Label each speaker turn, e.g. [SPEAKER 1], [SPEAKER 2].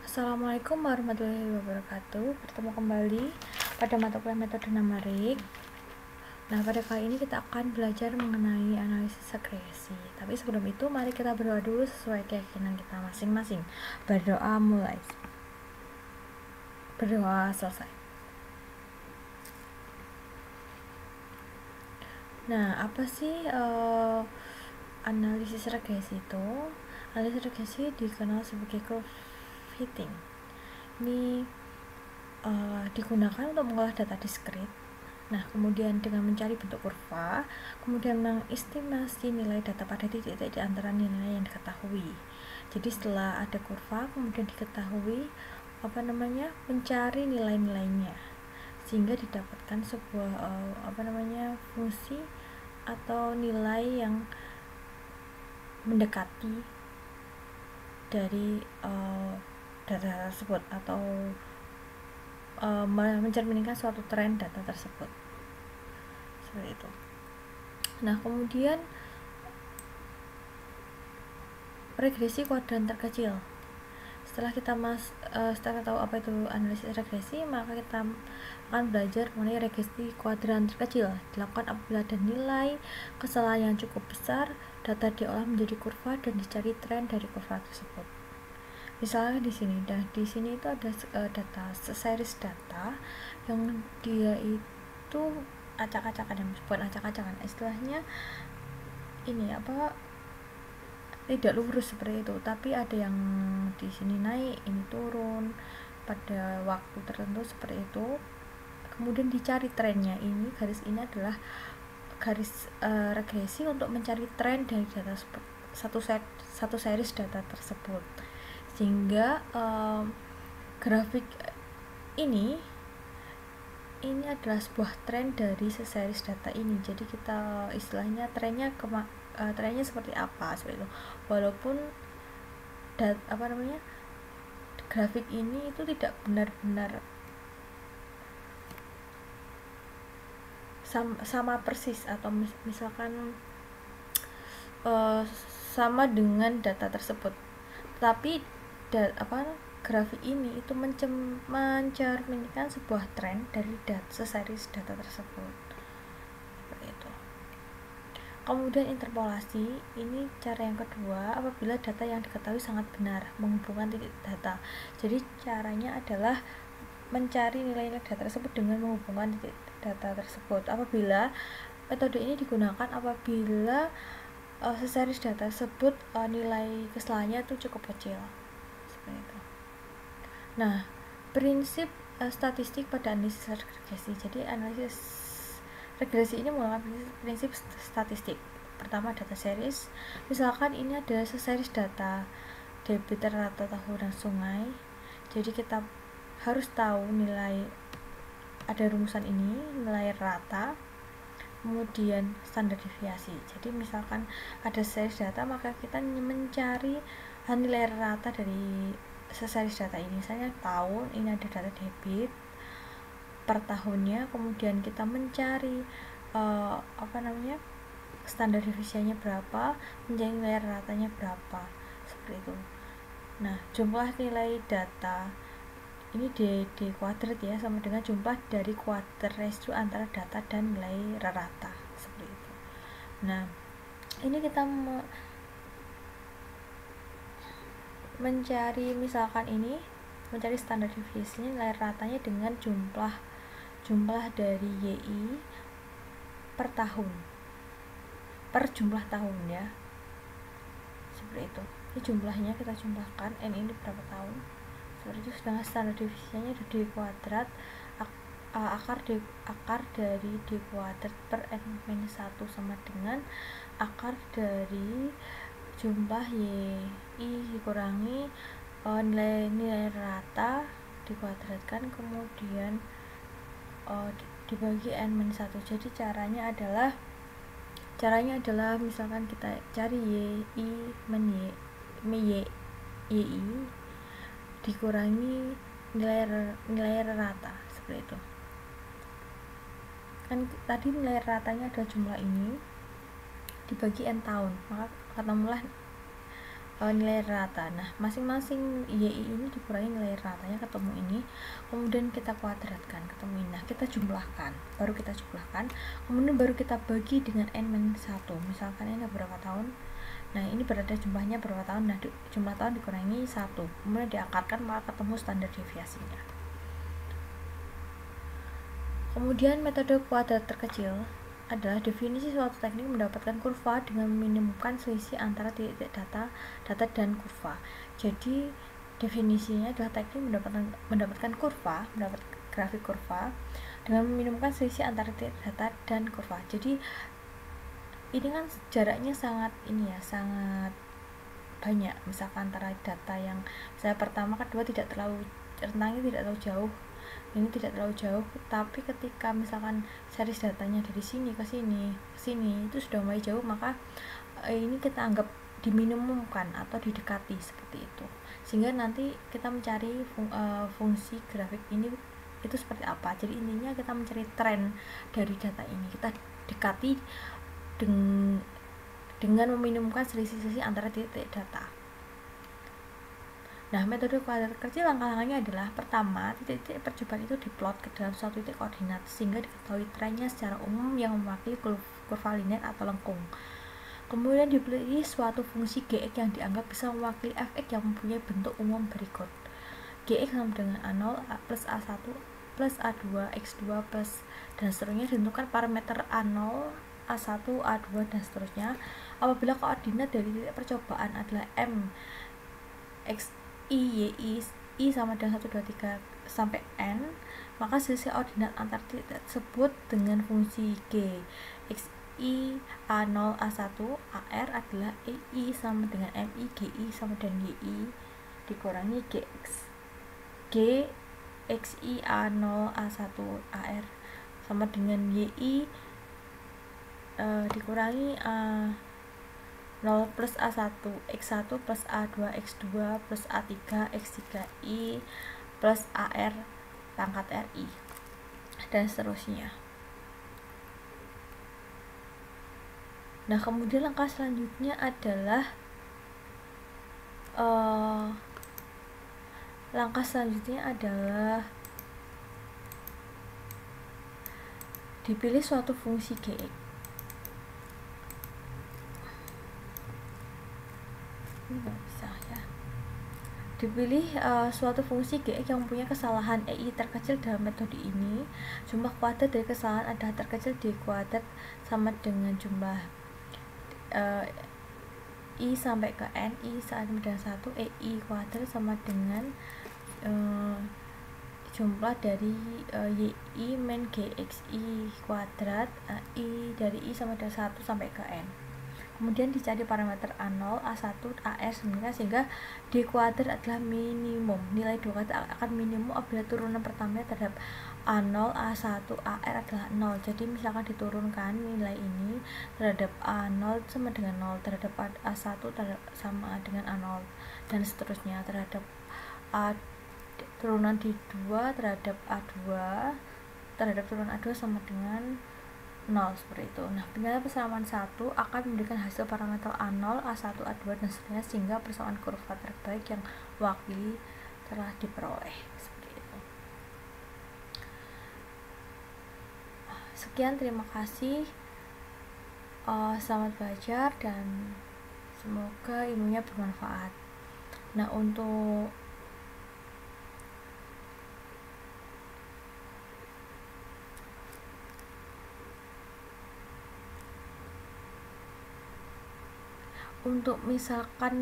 [SPEAKER 1] Assalamualaikum warahmatullahi wabarakatuh. Bertemu kembali pada mata kuliah metode numerik. Nah, pada kali ini kita akan belajar mengenai analisis regresi. Tapi sebelum itu, mari kita berdoa dulu sesuai keyakinan kita masing-masing. Berdoa mulai. Berdoa selesai. Nah, apa sih analisis regresi itu? Analisis regresi dikenal sebagai curve fitting. Ini digunakan untuk mengolah data diskrit. Nah, kemudian dengan mencari bentuk kurva, kemudian mengestimasi nilai data pada titik-titik di antara nilai yang diketahui. Jadi setelah ada kurva, kemudian diketahui mencari nilai-nilainya, sehingga didapatkan sebuah fungsi atau nilai yang mendekati dari data tersebut atau mencerminkan suatu tren data tersebut, seperti itu. Nah, kemudian regresi kuadran terkecil. Setelah kita tahu apa itu analisis regresi, maka kita akan belajar mengenai regresi kuadran terkecil. Dilakukan apabila ada nilai kesalahan yang cukup besar, data diolah menjadi kurva dan dicari tren dari kurva tersebut. Misalnya di sini itu ada data series data yang dia itu acak-acakan, bukan acak-acakan, istilahnya ini tidak lurus seperti itu, tapi ada yang di sini naik, ini turun pada waktu tertentu seperti itu. Kemudian dicari trennya. Ini garis ini adalah garis regresi untuk mencari tren dari data satu series data tersebut, sehingga grafik ini adalah sebuah tren dari series data ini. Jadi kita istilahnya trennya seperti apa, seperti itu. Walaupun grafik ini itu tidak benar-benar sama persis, atau misalkan sama dengan data tersebut, tapi grafik ini itu mencerminkan sebuah tren dari series data tersebut, seperti itu. Kemudian interpolasi, ini cara yang kedua apabila data yang diketahui sangat benar menghubungkan titik data. Jadi caranya adalah mencari nilai-nilai data tersebut dengan menghubungkan titik data tersebut. Apabila metode ini digunakan apabila series data tersebut nilai kesalahannya itu cukup kecil, seperti itu. Nah, prinsip statistik pada analisis regresi. Jadi analisis regresi ini menggunakan prinsip statistik. Pertama, data series. Misalkan ini ada series data debit rata tahunan sungai. Jadi kita harus tahu nilai, ada rumusan ini, nilai rata, kemudian standar deviasi. Jadi misalkan ada series data, maka kita mencari nilai rata dari series data ini. Misalnya tahun, ini ada data debit per tahunnya, kemudian kita mencari standar deviasinya berapa, mencari nilai ratanya berapa, seperti itu. Nah, jumlah nilai data ini D kuadrat ya, sama dengan jumlah dari kuadrat ratio antara data dan nilai rata, seperti itu. Nah, ini kita mencari, misalkan ini mencari standar deviasinya, nilai ratanya dengan jumlah dari YI per tahun, per jumlah tahun ya, seperti itu. Ini jumlahnya kita jumlahkan, N ini berapa tahun, seperti itu. Sedangkan standar deviasinya D kuadrat akar dari D kuadrat per N-1 sama dengan akar dari jumlah YI dikurangi nilai rata dikuadratkan, kemudian dibagi N-1. Jadi caranya adalah misalkan kita cari YI YI dikurangi nilai rata, seperti itu. Kan tadi nilai ratanya adalah jumlah ini dibagi N tahun, maka ketemulah nilai rata. Nah, masing-masing YI ini dikurangi nilai ratanya, ketemu ini, kemudian kita kuadratkan, ketemu ini. Nah, kita jumlahkan, kemudian baru kita bagi dengan n-1. Misalkan ini berapa tahun. Nah, ini berada jumlahnya berapa tahun. Nah, jumlah tahun dikurangi 1, kemudian diakarkan, maka ketemu standar deviasinya. Kemudian metode kuadrat terkecil adalah definisi suatu teknik mendapatkan kurva dengan meminimumkan selisih antara titik data dan kurva. Jadi definisinya adalah teknik mendapatkan kurva, mendapat grafik kurva dengan meminimumkan selisih antara titik data dan kurva. Jadi ini kan jaraknya sangat banyak, misalkan antara data yang saya pertama, kedua tidak terlalu jauh, ini tidak terlalu jauh, tapi ketika misalkan series datanya dari sini ke sini itu sudah mulai jauh, maka ini kita anggap diminimumkan atau didekati seperti itu, sehingga nanti kita mencari fungsi grafik ini itu seperti apa. Jadi intinya kita mencari tren dari data ini, kita dekati dengan meminimumkan selisih-selisih antara titik data. Nah, metode kuadrat kecil langkah-langkahnya adalah: pertama, titik-titik percobaan itu diplot ke dalam suatu titik koordinat sehingga diketahui trennya secara umum yang mewakili kurva linear atau lengkung. Kemudian dipilih suatu fungsi gx yang dianggap bisa mewakili fx yang mempunyai bentuk umum berikut: gx sama dengan A0 plus A1 plus A2 x2 plus dan seterusnya. Ditentukan parameter A0, A1, A2 dan seterusnya. Apabila koordinat dari titik percobaan adalah m, x, y, i sama dengan 1, 2, 3 sampai n, maka selisih ordinat antar titik tersebut dengan fungsi g, x, i, a0, a1, ar adalah i sama dengan mi, gi sama dengan yi dikurangi gx, g, xi, a0, a1, ar sama dengan yi dikurangi 0 plus A1 X1 plus A2 X2 plus A3 X3I plus AR pangkat RI dan seterusnya. Nah, kemudian langkah selanjutnya adalah dipilih suatu fungsi gx. Dipilih suatu fungsi gx yang mempunyai kesalahan ei terkecil. Dalam metode ini, jumlah kuadrat dari kesalahan adalah terkecil di kuadrat sama dengan jumlah i sampai ke n, i sama dengan 1, ei kuadrat sama dengan jumlah dari yi min gxi kuadrat, i dari i sama dengan 1 sampai ke n. Kemudian dicari parameter A0, A1, AR sehingga D kuadrat adalah minimum. Nilai D kuadrat akan minimum apabila turunan pertamanya terhadap A0, A1, AR adalah 0. Jadi misalkan diturunkan nilai ini terhadap A0 sama dengan 0, terhadap A1 sama dengan A0 dan seterusnya, terhadap turunan D2 terhadap A2 terhadap turunan A2 sama dengan 0, seperti itu. Nah, penilaian persamaan 1 akan memberikan hasil parameter A0, A1, A2 dan seterusnya sehingga persamaan kurva terbaik yang wakili telah diperoleh, seperti itu. Sekian, terima kasih. Selamat belajar dan semoga ilmunya bermanfaat. Nah, untuk misalkan